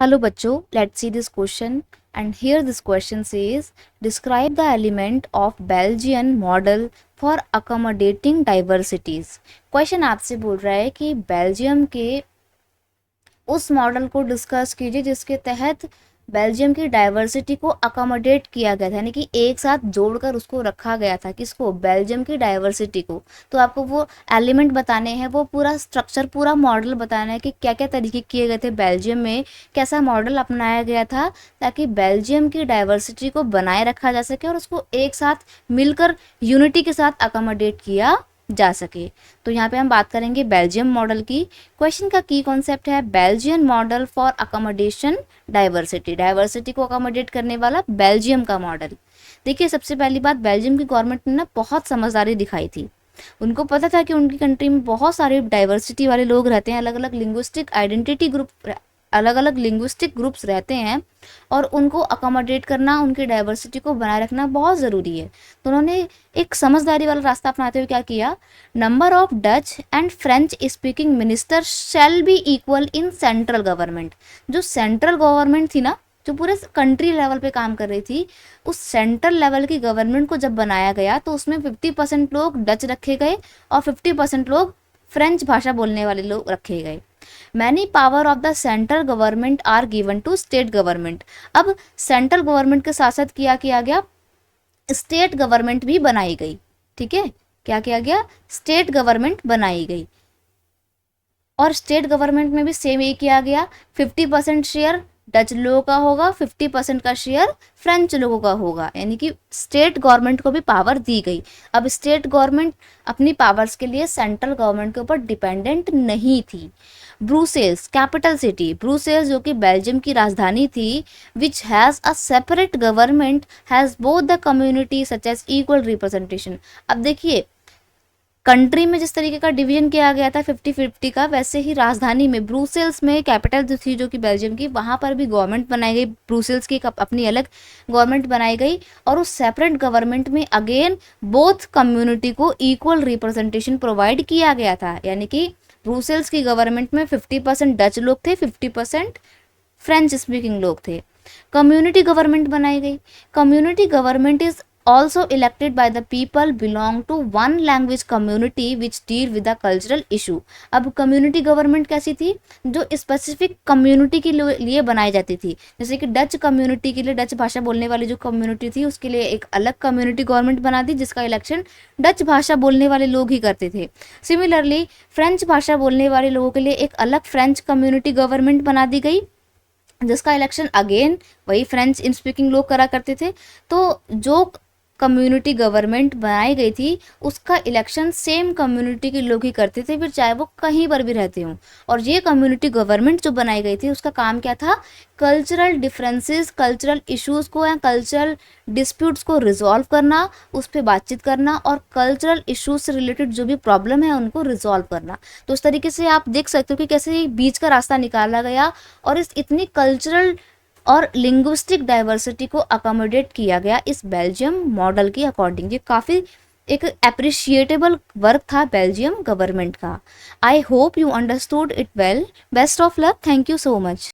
Hello बच्चों, let's see this question and here this question says describe the element of Belgian model for accommodating diversities। Question आपसे बोल रहा है कि Belgium के उस मॉडल को डिस्कस कीजिए जिसके तहत बेल्जियम की डाइवर्सिटी को अकोमोडेट किया गया था, यानी कि एक साथ जोड़कर उसको रखा गया था। किसको? बेल्जियम की डाइवर्सिटी को। तो आपको वो एलिमेंट बताने हैं, वो पूरा स्ट्रक्चर, पूरा मॉडल बताना है कि क्या क्या तरीके किए गए थे बेल्जियम में, कैसा मॉडल अपनाया गया था ताकि बेल्जियम की डाइवर्सिटी को बनाए रखा जा सके और उसको एक साथ मिलकर यूनिटी के साथ अकोमोडेट किया जा सके। तो यहाँ पे हम बात करेंगे बेल्जियम मॉडल की। क्वेश्चन का की कॉन्सेप्ट है Belgian model for accommodation diversity. Diversity को अकोमोडेट करने वाला बेल्जियम का मॉडल। देखिए, सबसे पहली बात, बेल्जियम की गवर्नमेंट ने ना बहुत समझदारी दिखाई थी। उनको पता था कि उनकी कंट्री में बहुत सारे डाइवर्सिटी वाले लोग रहते हैं, अलग अलग लिंग्विस्टिक आइडेंटिटी ग्रुप, अलग अलग लिंग्विस्टिक ग्रुप्स रहते हैं और उनको अकोमोडेट करना, उनकी डाइवर्सिटी को बनाए रखना बहुत ज़रूरी है। तो उन्होंने एक समझदारी वाला रास्ता अपनाते हुए क्या किया, number of Dutch and French speaking minister shall be equal in central government. जो सेंट्रल गवर्नमेंट थी ना, जो पूरे कंट्री लेवल पे काम कर रही थी, उस सेंट्रल लेवल की गवर्नमेंट को जब बनाया गया तो उसमें 50% लोग डच रखे गए और 50% लोग फ्रेंच भाषा बोलने वाले लोग रखे गए। Many power of the central government are given to state government. अब सेंट्रल गवर्नमेंट के साथ साथ किया गया, स्टेट गवर्नमेंट भी बनाई गई। ठीक है, क्या किया गया? स्टेट गवर्नमेंट बनाई गई और स्टेट गवर्नमेंट में भी सेम ये किया गया, 50% शेयर डच लोगों का होगा, 50% का शेयर फ्रेंच लोगों का होगा, यानी कि स्टेट गवर्नमेंट को भी पावर दी गई। अब स्टेट गवर्नमेंट अपनी पावर्स के लिए सेंट्रल गवर्नमेंट के ऊपर डिपेंडेंट नहीं थी। ब्रुसेल्स कैपिटल सिटी, ब्रुसेल्स जो कि बेल्जियम की राजधानी थी, which has a separate government, has both the community such as equal representation. अब देखिए, कंट्री में जिस तरीके का डिवीजन किया गया था 50-50 का, वैसे ही राजधानी में ब्रुसेल्स में कैपिटल जो थी, जो कि बेल्जियम की, वहाँ पर भी गवर्नमेंट बनाई गई। ब्रुसेल्स की अपनी अलग गवर्नमेंट बनाई गई और उस सेपरेट गवर्नमेंट में अगेन बोथ कम्युनिटी को इक्वल रिप्रेजेंटेशन प्रोवाइड किया गया था। यानी कि ब्रुसेल्स की गवर्नमेंट में 50% डच लोग थे, 50% फ्रेंच स्पीकिंग लोग थे। कम्युनिटी गवर्नमेंट बनाई गई। Community government is also elected by the people belong to one language community which deal with the cultural issue। अब कम्युनिटी गवर्नमेंट कैसी थी? जो स्पेसिफिक कम्युनिटी के लिए बनाई जाती थी। जैसे कि डच कम्युनिटी के लिए, डच भाषा बोलने वाली जो कम्युनिटी थी, उसके लिए एक अलग कम्युनिटी गवर्नमेंट बना दी जिसका इलेक्शन डच भाषा बोलने वाले लोग ही करते थे। सिमिलरली फ्रेंच भाषा बोलने वाले लोगों के लिए एक अलग फ्रेंच कम्युनिटी गवर्नमेंट बना दी गई जिसका इलेक्शन अगेन वही फ्रेंच स्पीकिंग लोग करा करते थे। तो जो कम्युनिटी गवर्नमेंट बनाई गई थी उसका इलेक्शन सेम कम्युनिटी के लोग ही करते थे, फिर चाहे वो कहीं पर भी रहते हों। और ये कम्युनिटी गवर्नमेंट जो बनाई गई थी उसका काम क्या था? कल्चरल डिफरेंसेस, कल्चरल इश्यूज को या कल्चरल डिस्प्यूट्स को रिजॉल्व करना, उस पर बातचीत करना और कल्चरल इश्यूज से रिलेटेड जो भी प्रॉब्लम है उनको रिजॉल्व करना। तो उस तरीके से आप देख सकते हो कि कैसे बीच का रास्ता निकाला गया और इस इतनी कल्चरल और लिंग्विस्टिक डाइवर्सिटी को अकोमोडेट किया गया इस बेल्जियम मॉडल के अकॉर्डिंग। ये काफ़ी एक अप्रिशिएटेबल वर्क था बेल्जियम गवर्नमेंट का। I hope you understood it well. Best of luck. Thank you so much.